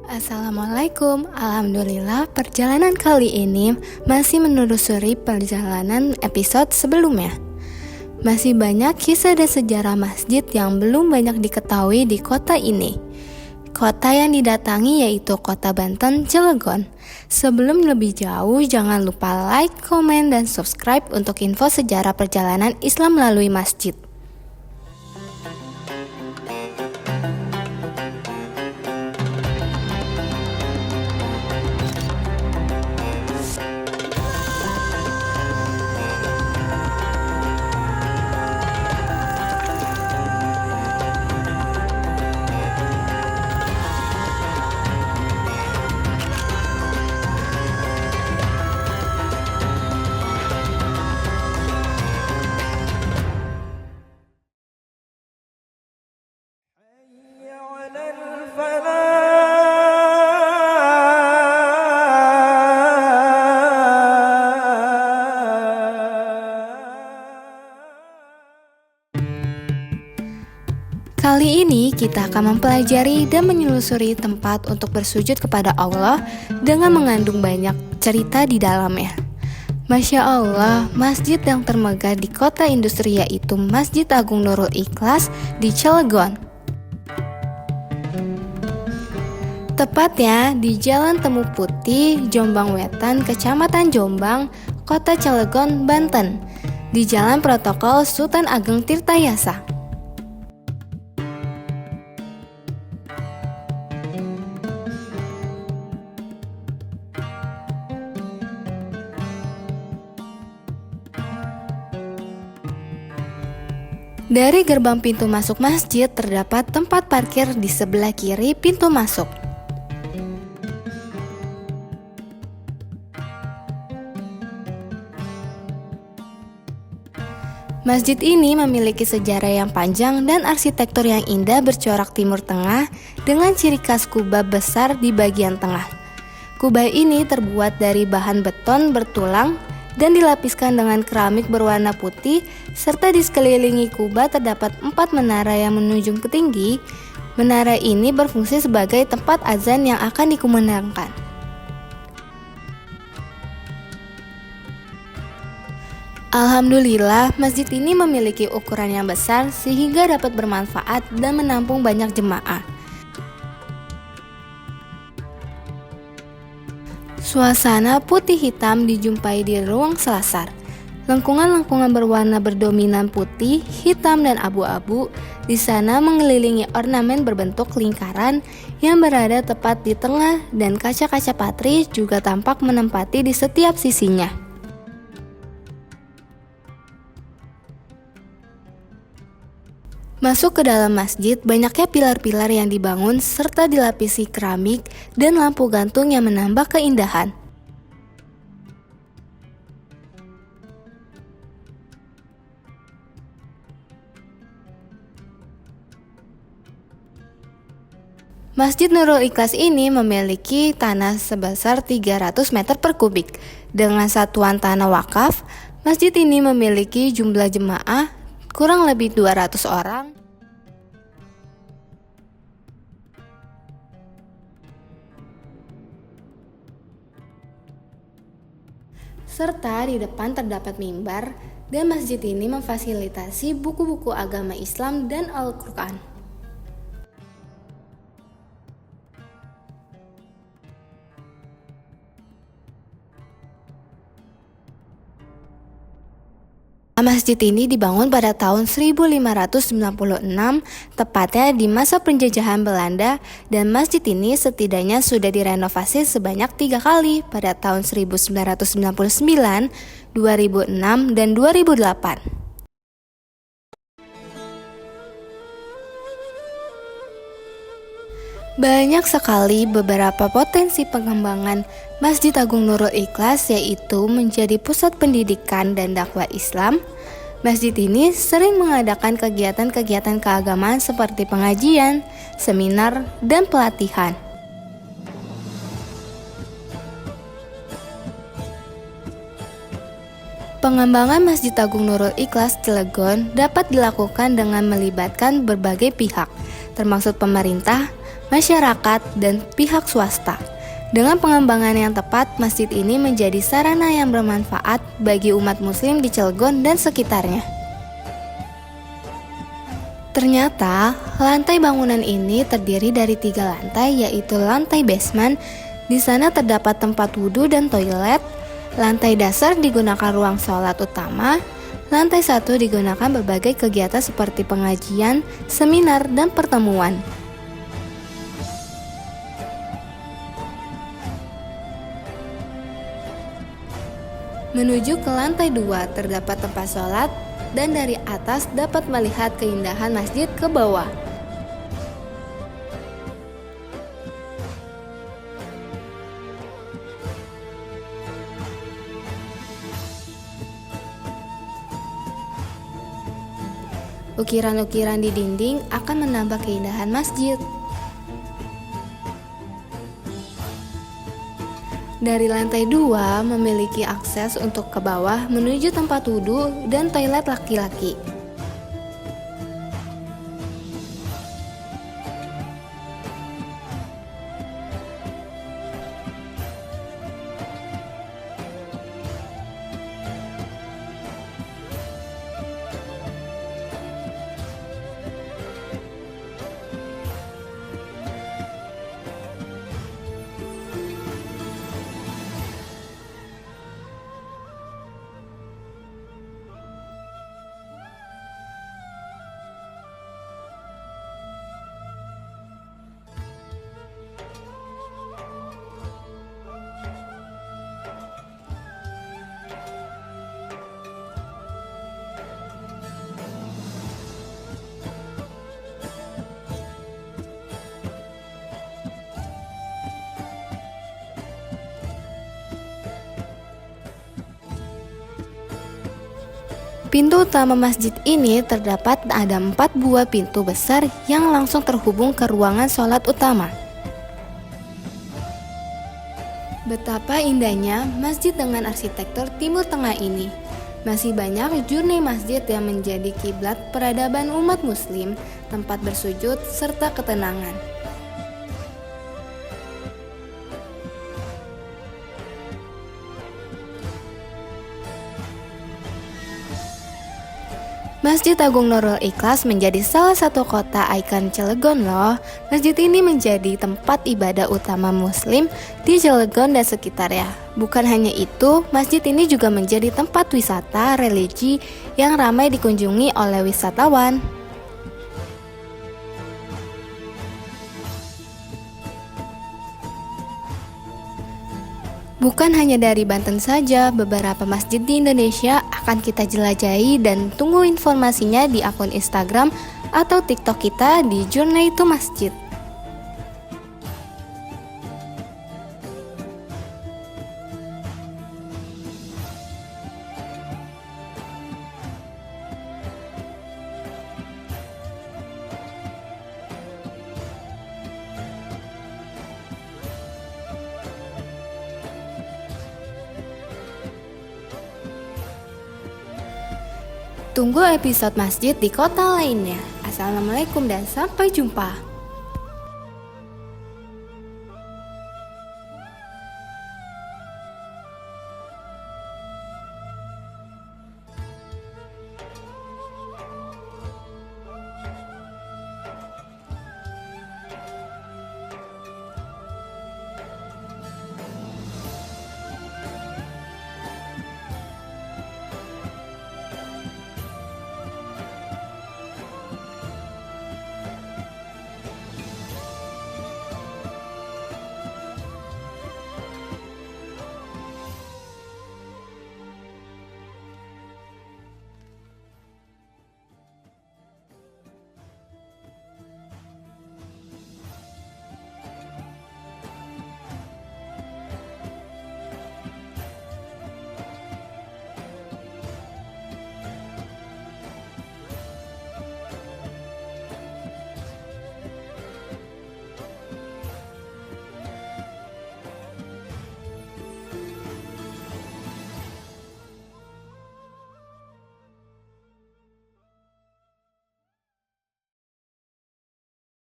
Assalamualaikum. Alhamdulillah perjalanan kali ini masih menelusuri perjalanan episode sebelumnya. Masih banyak kisah dan sejarah masjid yang belum banyak diketahui di kota ini. Kota yang didatangi yaitu kota Banten, Cilegon. Sebelum lebih jauh, jangan lupa like, komen, dan subscribe untuk info sejarah perjalanan Islam melalui masjid. Kali ini kita akan mempelajari dan menyelusuri tempat untuk bersujud kepada Allah dengan mengandung banyak cerita di dalamnya. Masya Allah, masjid yang termegah di kota industri yaitu Masjid Agung Nurul Ikhlas di Cilegon. Tepatnya di Jalan Temu Putih, Jombang Wetan, Kecamatan Jombang, Kota Cilegon, Banten, di Jalan Protokol Sultan Ageng Tirtayasa. Dari gerbang pintu masuk masjid terdapat tempat parkir di sebelah kiri pintu masuk. Masjid ini memiliki sejarah yang panjang dan arsitektur yang indah bercorak timur tengah dengan ciri khas kubah besar di bagian tengah. Kubah ini terbuat dari bahan beton bertulang dan dilapiskan dengan keramik berwarna putih, serta di sekelilingi kubah terdapat 4 menara yang menunjung ke tinggi. Menara ini berfungsi sebagai tempat azan yang akan dikumandangkan. Alhamdulillah, masjid ini memiliki ukuran yang besar sehingga dapat bermanfaat dan menampung banyak jemaah. Suasana putih hitam dijumpai di ruang selasar. Lengkungan-lengkungan berwarna berdominan putih, hitam, dan abu-abu di sana mengelilingi ornamen berbentuk lingkaran yang berada tepat di tengah, dan kaca-kaca patri juga tampak menempati di setiap sisinya. Masuk ke dalam masjid, banyaknya pilar-pilar yang dibangun serta dilapisi keramik dan lampu gantung yang menambah keindahan. Masjid Nurul Ikhlas ini memiliki tanah sebesar 300 meter per kubik. Dengan satuan tanah wakaf, masjid ini memiliki jumlah jemaah kurang lebih 200 orang. Serta di depan terdapat mimbar, dan masjid ini memfasilitasi buku-buku agama Islam dan Al-Quran. Masjid ini dibangun pada tahun 1596, tepatnya di masa penjajahan Belanda, dan masjid ini setidaknya sudah direnovasi sebanyak 3 kali pada tahun 1999, 2006, dan 2008. Banyak sekali beberapa potensi pengembangan Masjid Agung Nurul Ikhlas, yaitu menjadi pusat pendidikan dan dakwah Islam. Masjid ini sering mengadakan kegiatan-kegiatan keagamaan seperti pengajian, seminar, dan pelatihan. Pengembangan Masjid Agung Nurul Ikhlas Cilegon dapat dilakukan dengan melibatkan berbagai pihak, termasuk pemerintah, masyarakat, dan pihak swasta. Dengan pengembangan yang tepat, masjid ini menjadi sarana yang bermanfaat bagi umat muslim di Cilegon dan sekitarnya. Ternyata, lantai bangunan ini terdiri dari 3 lantai, yaitu lantai basement. Di sana terdapat tempat wudhu dan toilet. Lantai dasar digunakan ruang sholat utama. Lantai 1 digunakan berbagai kegiatan seperti pengajian, seminar, dan pertemuan. Menuju ke lantai 2 terdapat tempat sholat, dan dari atas dapat melihat keindahan masjid ke bawah. Ukiran-ukiran di dinding akan menambah keindahan masjid. Dari lantai 2 memiliki akses untuk ke bawah menuju tempat wudhu dan toilet laki-laki. Pintu utama masjid ini terdapat ada 4 buah pintu besar yang langsung terhubung ke ruangan sholat utama. Betapa indahnya masjid dengan arsitektur Timur Tengah ini. Masih banyak jurni masjid yang menjadi kiblat peradaban umat muslim, tempat bersujud, serta ketenangan. Masjid Agung Nurul Ikhlas menjadi salah satu kota ikon Cilegon loh. Masjid ini menjadi tempat ibadah utama muslim di Cilegon dan sekitarnya. Bukan hanya itu, masjid ini juga menjadi tempat wisata religi yang ramai dikunjungi oleh wisatawan. Bukan hanya dari Banten saja, beberapa masjid di Indonesia akan kita jelajahi dan tunggu informasinya di akun Instagram atau TikTok kita di Journey to Masjid. Tunggu episode masjid di kota lainnya. Assalamualaikum dan sampai jumpa.